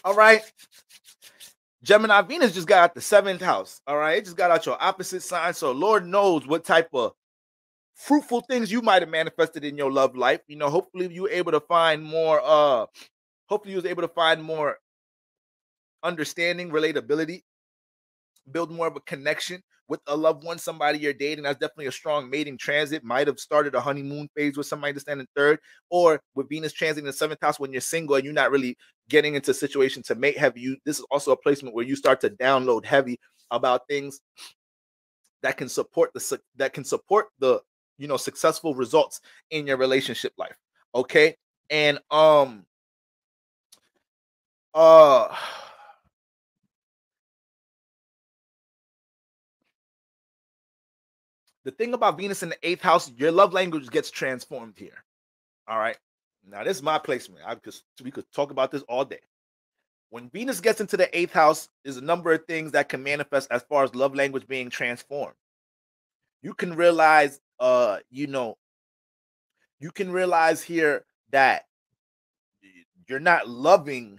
All right. Gemini, Venus just got out the 7th house. All right. It just got out your opposite sign. So Lord knows what type of fruitful things you might have manifested in your love life. You know, hopefully you were able to find more hopefully you was able to find more understanding, relatability, build more of a connection with a loved one, somebody you're dating. That's definitely a strong mating transit. Might have started a honeymoon phase with somebody that's in third, or with Venus transiting the 7th house when you're single and you're not really getting into a situation to mate heavy. This is also a placement where you start to download heavy about things that can support the successful results in your relationship life. Okay, and uh the thing about Venus in the 8th house, your love language gets transformed here. All right. Now, this is my placement. We could talk about this all day. When Venus gets into the 8th house, there's a number of things that can manifest as far as love language being transformed. You can realize, you can realize here that you're not loving,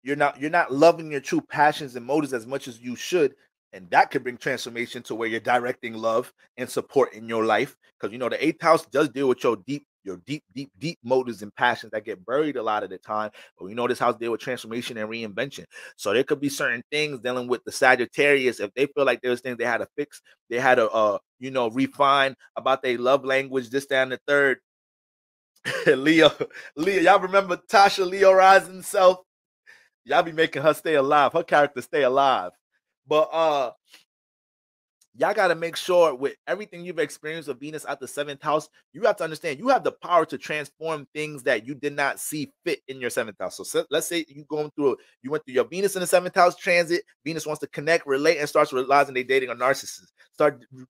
you're not loving your true passions and motives as much as you should. And that could bring transformation to where you're directing love and support in your life. Because the 8th house does deal with your deep motives and passions that get buried a lot of the time. But we know this house deal with transformation and reinvention. So there could be certain things dealing with the Sagittarius. If they feel like there's things they had to fix, they had to refine about their love language, this, that, and the third. Leo, y'all remember Tasha, Leo rising self? Y'all be making her stay alive, her character stay alive. But y'all got to make sure with everything you've experienced with Venus at the 7th house, you have to understand you have the power to transform things that you did not see fit in your 7th house. So let's say you went through your Venus in the 7th house transit. Venus wants to connect, relate, and starts realizing they're dating a narcissist.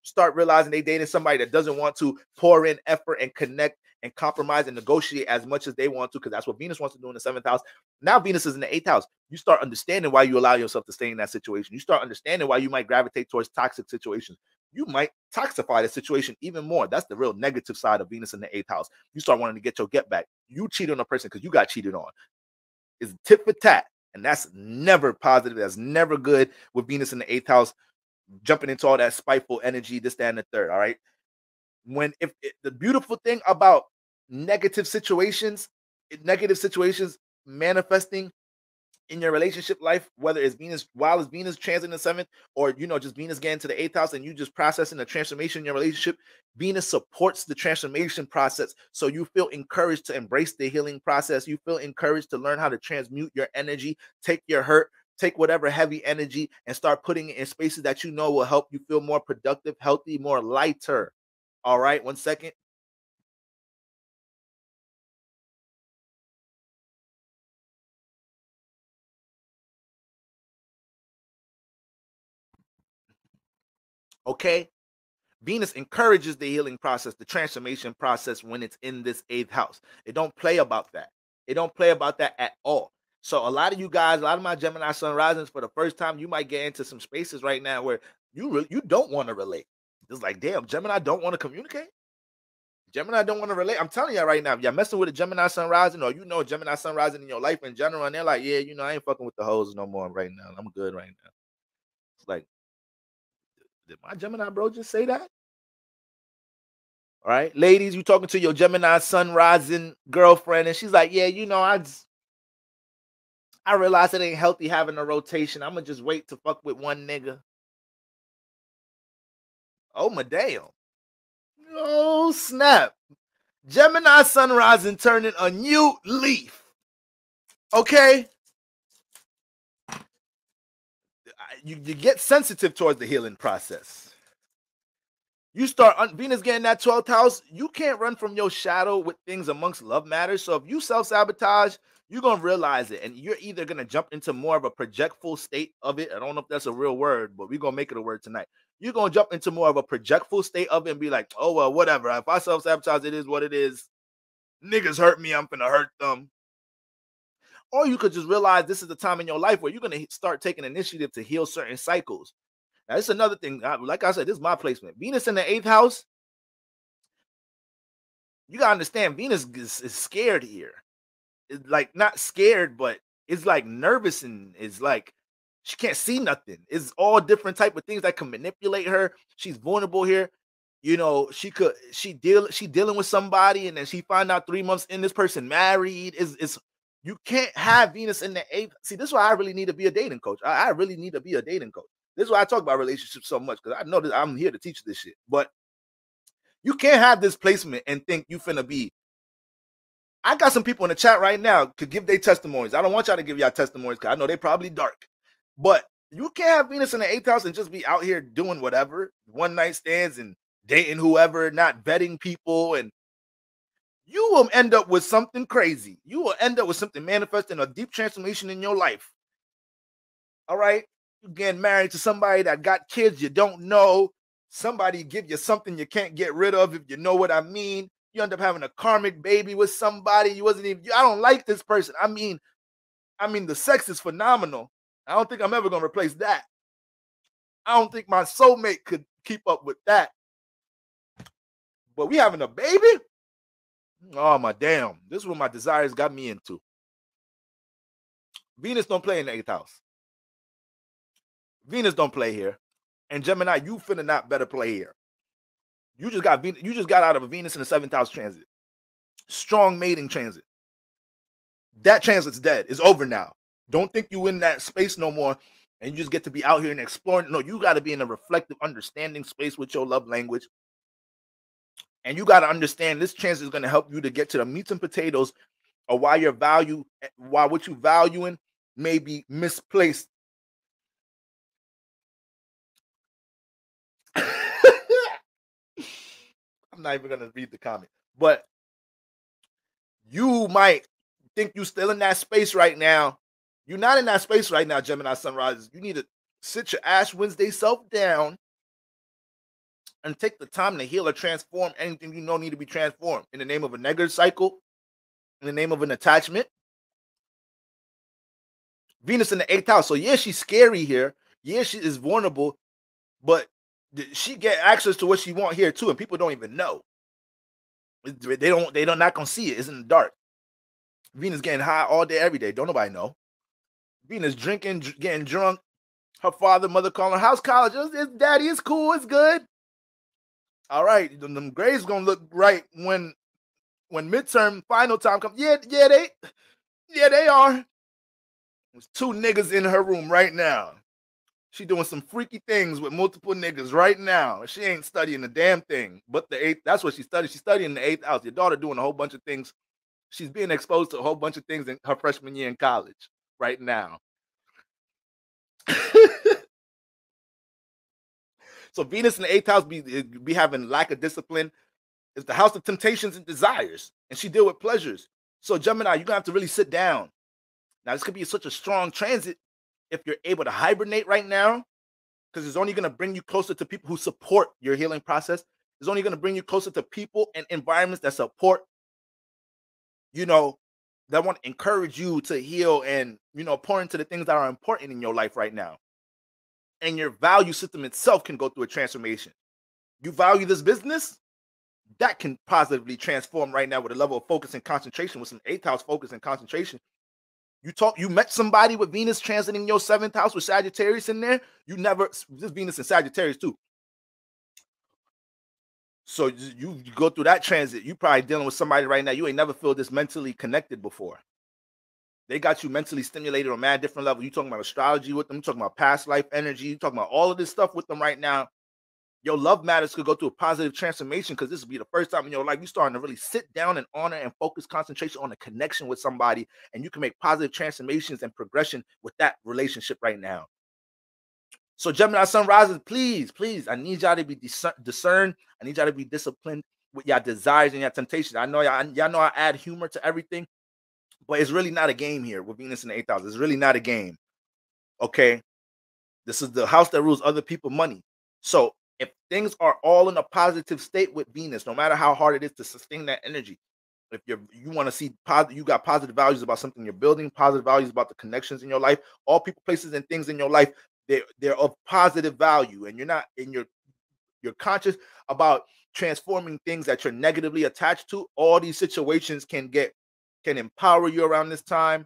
Start realizing they're dating somebody that doesn't want to pour in effort and connect and compromise and negotiate as much as they want to, because that's what Venus wants to do in the 7th house. Now Venus is in the 8th house. You start understanding why you allow yourself to stay in that situation. You start understanding why you might gravitate towards toxic situations. You might toxify the situation even more. That's the real negative side of Venus in the 8th house. You start wanting to get your get back. You cheat on a person because you got cheated on. It's tit for tat. And that's never positive. That's never good with Venus in the 8th house, jumping into all that spiteful energy, this, that, and the third. All right. The beautiful thing about negative situations manifesting in your relationship life, whether it's Venus transiting the 7th, or just Venus getting to the 8th house and you just processing the transformation in your relationship, Venus supports the transformation process. So you feel encouraged to embrace the healing process. You feel encouraged to learn how to transmute your energy, take your hurt, take whatever heavy energy and start putting it in spaces that will help you feel more productive, healthy, more lighter. All right, 1 second. Okay. Venus encourages the healing process, the transformation process when it's in this 8th house. It don't play about that. It don't play about that at all. So a lot of you guys, a lot of my Gemini sun risings, for the first time, you might get into some spaces right now where you don't want to relate. It's like, damn, Gemini don't want to communicate. Gemini don't want to relate. I'm telling you right now, if you're messing with a Gemini sun rising, or Gemini sun rising in your life in general, and they're like, yeah, I ain't fucking with the hoes no more right now. I'm good right now. It's like, did my Gemini bro just say that? All right, ladies, you talking to your Gemini sun rising girlfriend, and she's like, yeah, I realize it ain't healthy having a rotation. I'm gonna just wait to fuck with one nigga. Oh my damn. Oh snap. Gemini sun rising turning a new leaf. Okay. You get sensitive towards the healing process. You start Venus getting that 12th house. You can't run from your shadow with things amongst love matters. So if you self-sabotage, you're gonna realize it, and you're either gonna jump into more of a projectful state of it. I don't know if that's a real word, but we're gonna make it a word tonight. You're gonna jump into more of a projectful state of it and be like, oh well, whatever. If I self-sabotage, it is what it is. Niggas hurt me, I'm gonna hurt them. Or you could just realize this is the time in your life where you're gonna start taking initiative to heal certain cycles. Now, this is another thing. Like I said, this is my placement. Venus in the 8th house. You gotta understand, Venus is scared here. It's like not scared, but is like nervous and is like she can't see nothing. It's all different type of things that can manipulate her. She's vulnerable here. You know, she dealing with somebody and then she find out 3 months in this person married. Is you can't have Venus in the eighth. See, this is why I really need to be a dating coach. I really need to be a dating coach. This is why I talk about relationships so much because I know that I'm here to teach this shit. But you can't have this placement and think you finna be. I got some people in the chat right now could give their testimonies. I don't want y'all to give y'all testimonies because I know they probably dark. But you can't have Venus in the eighth house and just be out here doing whatever, one night stands and dating whoever, not vetting people, and you will end up with something crazy. You will end up with something manifesting a deep transformation in your life. All right? You getting married to somebody that got kids you don't know. Somebody give you something you can't get rid of, if you know what I mean. You end up having a karmic baby with somebody you wasn't even. I don't like this person. I mean, the sex is phenomenal. I don't think I'm ever gonna replace that. I don't think my soulmate could keep up with that. But we having a baby? Oh my damn! This is what my desires got me into. Venus don't play in the eighth house. Venus don't play here, and Gemini, you finna not better play here. You just got out of a Venus in the seventh house transit. Strong mating transit. That transit's dead. It's over now. Don't think you in that space no more and you just get to be out here and exploring. No, you got to be in a reflective, understanding space with your love language. And you got to understand this transit is going to help you to get to the meats and potatoes of why what you valuing may be misplaced. I'm not even going to read the comment, but you might think you're still in that space right now. You're not in that space right now, Gemini Sunrises. You need to sit your Ash Wednesday self down and take the time to heal or transform anything you know need to be transformed in the name of a negative cycle, in the name of an attachment. Venus in the eighth house. So yeah, she's scary here. Yeah, she is vulnerable, but she get access to what she want here too, and people don't even know. They're not gonna see it. It's in the dark. Venus getting high all day, every day. Don't nobody know. Venus drinking, getting drunk. Her father, mother calling her, how's college? It's daddy, it's cool, it's good. All right, them grades gonna look right when midterm final time comes. Yeah, they are. There's 2 niggas in her room right now. She doing some freaky things with multiple niggas right now. She ain't studying a damn thing. But the eighth, that's what she studied. She's studying the eighth house. Your daughter doing a whole bunch of things. She's being exposed to a whole bunch of things in her freshman year in college right now. So Venus in the eighth house be having lack of discipline. It's the house of temptations and desires. And she deal with pleasures. So Gemini, you're going to have to really sit down. Now, this could be such a strong transit if you're able to hibernate right now, because it's only going to bring you closer to people who support your healing process. It's only going to bring you closer to people and environments that support, that want to encourage you to heal and, pour into the things that are important in your life right now. And your value system itself can go through a transformation. You value this business? That can positively transform right now with a level of focus and concentration, with some eighth house focus and concentration. You met somebody with Venus transiting your seventh house with Sagittarius in there. This Venus in Sagittarius too. So you go through that transit, you probably dealing with somebody right now. You ain't never feel this mentally connected before. They got you mentally stimulated on mad different level. You talking about astrology with them. You talking about past life energy. You talking about all of this stuff with them right now. Your love matters could go through a positive transformation, because this will be the first time in your life you're starting to really sit down and honor and focus concentration on a connection with somebody, and you can make positive transformations and progression with that relationship right now. So Gemini Sun Rising, please, I need y'all to be discerned. I need y'all to be disciplined with your desires and your temptations. I know y'all know I add humor to everything, but it's really not a game here with Venus in the 8th house. It's really not a game. Okay? This is the house that rules other people's money. So if things are all in a positive state with Venus, no matter how hard it is to sustain that energy, if you want to see you got positive values about something you're building, positive values about the connections in your life, all people, places, and things in your life, they're of positive value, and you're conscious about transforming things that you're negatively attached to. All these situations can empower you around this time.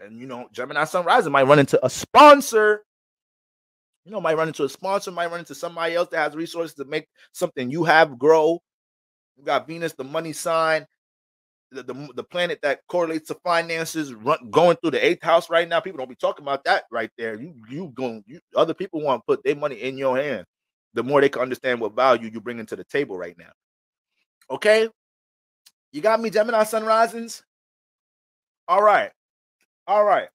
And you know, Gemini sun rising might run into a sponsor. You know, might run into a sponsor, might run into somebody else that has resources to make something you have grow. You got Venus, the money sign, the planet that correlates to finances, going through the eighth house right now. People don't be talking about that right there. Other people want to put their money in your hand. The more they can understand what value you bring into the table right now. Okay, you got me, Gemini sun risings. All right, all right,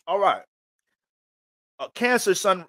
all right. Cancer sun